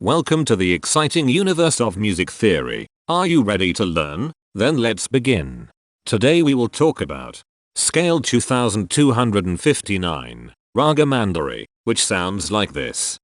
Welcome to the exciting universe of music theory. Are you ready to learn? Then let's begin. Today we will talk about Scale 2259, Raga Mandari, which sounds like this.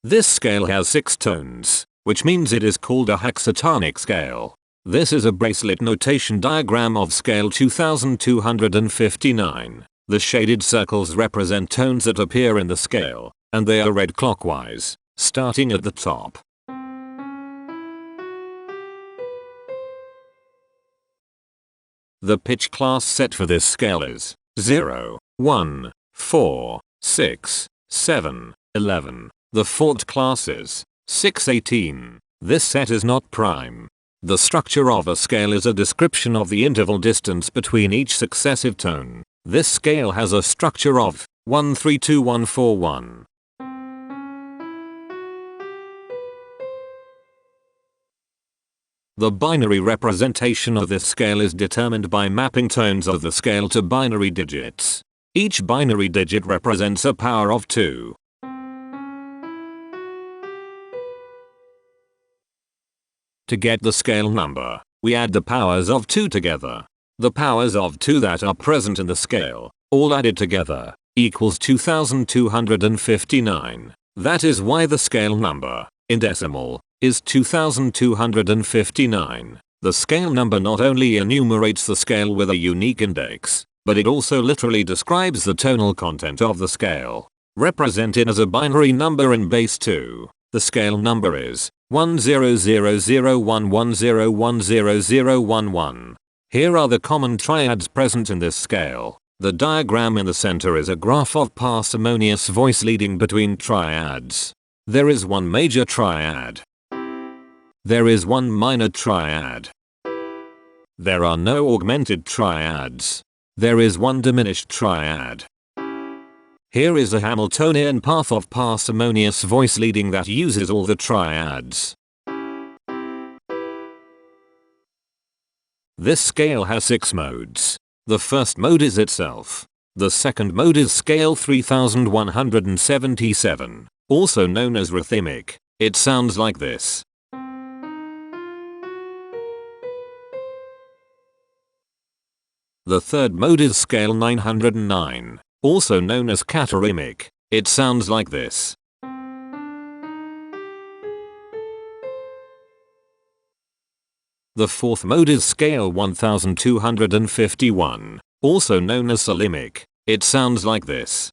This scale has 6 tones, which means it is called a hexatonic scale. This is a bracelet notation diagram of scale 2259. The shaded circles represent tones that appear in the scale, and they are read clockwise, starting at the top. The pitch class set for this scale is 0, 1, 4, 6, 7, 11. The fault class is 6, 18. This set is not prime. The structure of a scale is a description of the interval distance between each successive tone. This scale has a structure of 1 3 2 1 4 1. The binary representation of this scale is determined by mapping tones of the scale to binary digits. Each binary digit represents a power of 2. To get the scale number, we add the powers of 2 together. The powers of 2 that are present in the scale, all added together, equals 2259. That is why the scale number, in decimal, is 2259. The scale number not only enumerates the scale with a unique index, but it also literally describes the tonal content of the scale. Represented as a binary number in base 2, the scale number is 10001100100011. Here are the common triads present in this scale. The diagram in the center is a graph of parsimonious voice leading between triads. There is one major triad. There is one minor triad. There are no augmented triads. There is one diminished triad. Here is a Hamiltonian path of parsimonious voice leading that uses all the triads. This scale has 6 modes. The first mode is itself. The second mode is scale 3177, also known as rhythmic. It sounds like this. The third mode is scale 909, also known as catarrhythmic. It sounds like this. The fourth mode is scale 1251, also known as solimic. It sounds like this.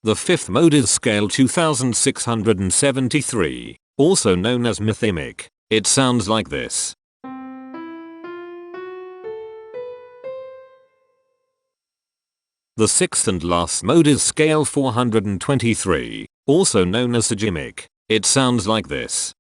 The fifth mode is scale 2673, also known as methymic. It sounds like this. The sixth and last mode is scale 423, also known as sagimic. It sounds like this.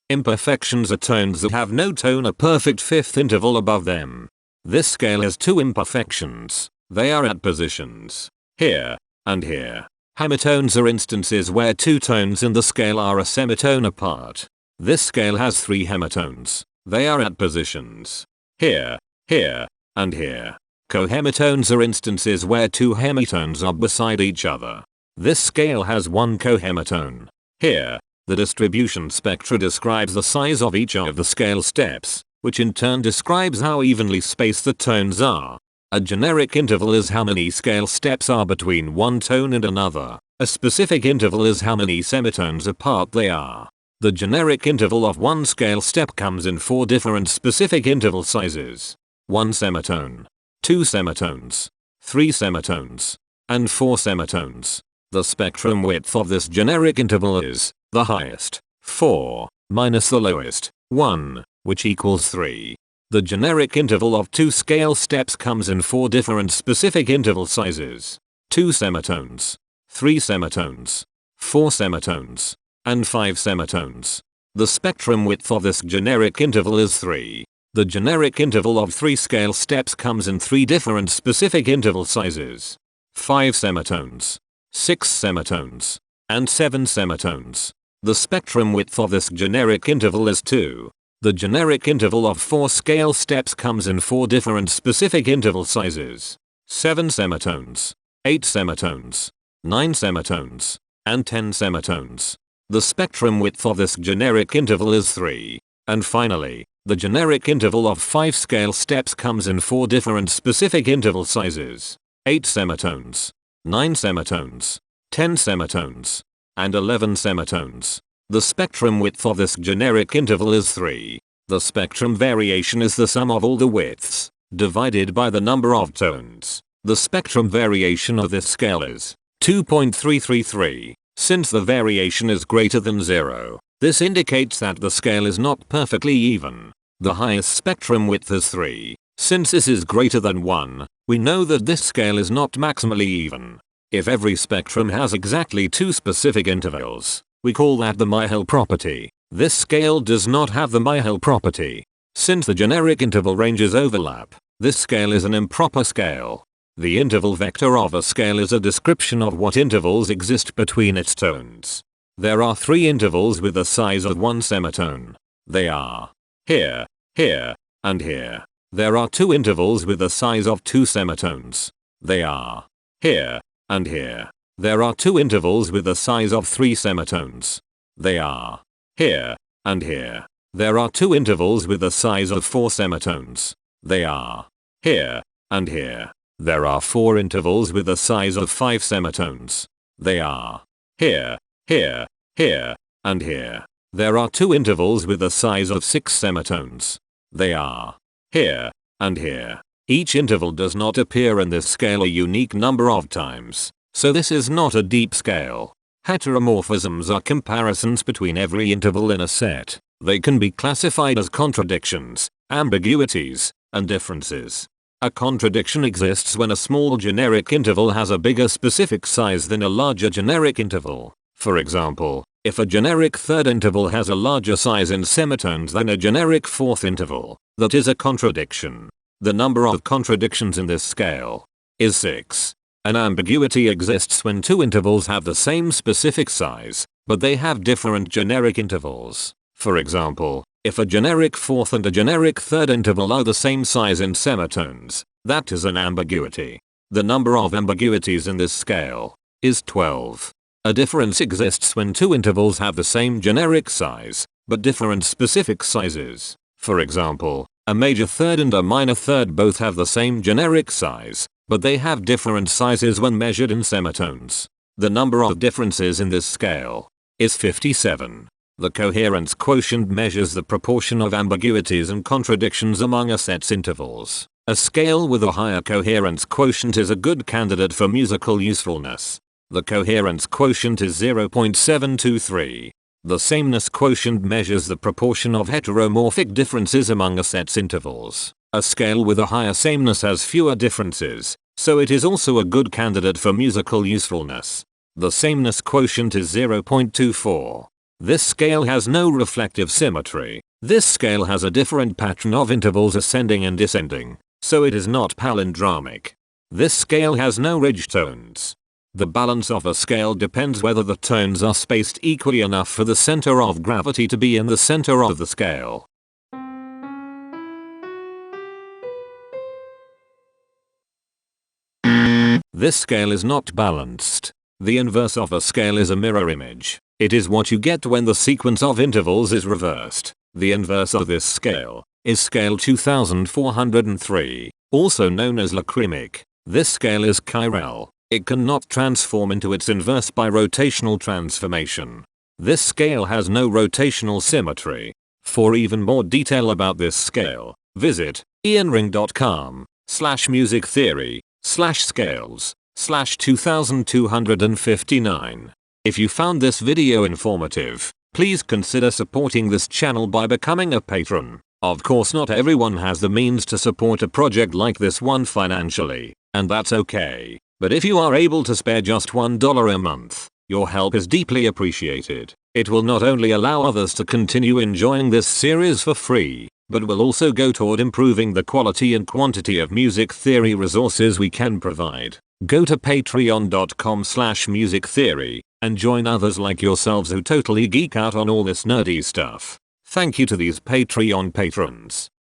Imperfections are tones that have no tone, a perfect fifth interval above them. This scale has 2 imperfections. They are at positions here and here. Hemitones are instances where 2 tones in the scale are a semitone apart. This scale has 3 hemitones. They are at positions here, here, and here. Cohemitones are instances where 2 hemitones are beside each other. This scale has 1 cohemitone here. The distribution spectra describes the size of each of the scale steps, which in turn describes how evenly spaced the tones are. A generic interval is how many scale steps are between one tone and another. A specific interval is how many semitones apart they are. The generic interval of one scale step comes in 4 different specific interval sizes. 1 semitone, 2 semitones, 3 semitones, and 4 semitones. The spectrum width of this generic interval is the highest, 4, minus the lowest, 1, which equals 3. The generic interval of 2 scale steps comes in 4 different specific interval sizes. 2 semitones, 3 semitones, 4 semitones, and 5 semitones. The spectrum width of this generic interval is 3. The generic interval of 3 scale steps comes in 3 different specific interval sizes. 5 semitones, 6 semitones, and 7 semitones. The spectrum width of this generic interval is 2. The generic interval of 4 scale steps comes in 4 different specific interval sizes: 7 semitones, 8 semitones, 9 semitones, and 10 semitones. The spectrum width of this generic interval is 3. And finally, the generic interval of 5 scale steps comes in 4 different specific interval sizes: 8 semitones, 9 semitones, 10 semitones, and 11 semitones. The spectrum width of this generic interval is 3. The spectrum variation is the sum of all the widths, divided by the number of tones. The spectrum variation of this scale is 2.333. Since the variation is greater than 0, this indicates that the scale is not perfectly even. The highest spectrum width is 3. Since this is greater than 1, we know that this scale is not maximally even. If every spectrum has exactly 2 specific intervals, we call that the Myhill property. This scale does not have the Myhill property. Since the generic interval ranges overlap, this scale is an improper scale. The interval vector of a scale is a description of what intervals exist between its tones. There are 3 intervals with the size of 1 semitone. They are here, here, and here. There are 2 intervals with the size of 2 semitones. They are here, and here. There are 2 intervals with the size of 3 semitones. They are here, and here. There are 2 intervals with the size of 4 semitones. They are here, and here. There are 4 intervals with the size of 5 semitones. They are here, here, here, and here. There are 2 intervals with the size of 6 semitones. They are here, and here. Each interval does not appear in this scale a unique number of times, so this is not a deep scale. Heteromorphisms are comparisons between every interval in a set. They can be classified as contradictions, ambiguities, and differences. A contradiction exists when a small generic interval has a bigger specific size than a larger generic interval. For example, if a generic third interval has a larger size in semitones than a generic fourth interval, that is a contradiction. The number of contradictions in this scale is 6. An ambiguity exists when 2 intervals have the same specific size, but they have different generic intervals. For example, if a generic fourth and a generic third interval are the same size in semitones, that is an ambiguity. The number of ambiguities in this scale is 12. A difference exists when 2 intervals have the same generic size, but different specific sizes. For example, a major third and a minor third both have the same generic size, but they have different sizes when measured in semitones. The number of differences in this scale is 57. The coherence quotient measures the proportion of ambiguities and contradictions among a set's intervals. A scale with a higher coherence quotient is a good candidate for musical usefulness. The coherence quotient is 0.723. The sameness quotient measures the proportion of heteromorphic differences among a set's intervals. A scale with a higher sameness has fewer differences, so it is also a good candidate for musical usefulness. The sameness quotient is 0.24. This scale has no reflective symmetry. This scale has a different pattern of intervals ascending and descending, so it is not palindromic. This scale has no ridge tones. The balance of a scale depends whether the tones are spaced equally enough for the center of gravity to be in the center of the scale. This scale is not balanced. The inverse of a scale is a mirror image. It is what you get when the sequence of intervals is reversed. The inverse of this scale is scale 2403, also known as logarithmic. This scale is chiral. It cannot transform into its inverse by rotational transformation. This scale has no rotational symmetry. For even more detail about this scale, visit ianring.com/musictheory/scales/2259. If you found this video informative, please consider supporting this channel by becoming a patron. Of course, not everyone has the means to support a project like this one financially, and that's okay. But if you are able to spare just $1 a month, your help is deeply appreciated. It will not only allow others to continue enjoying this series for free, but will also go toward improving the quality and quantity of music theory resources we can provide. Go to patreon.com/musictheory and join others like yourselves who totally geek out on all this nerdy stuff. Thank you to these Patreon patrons.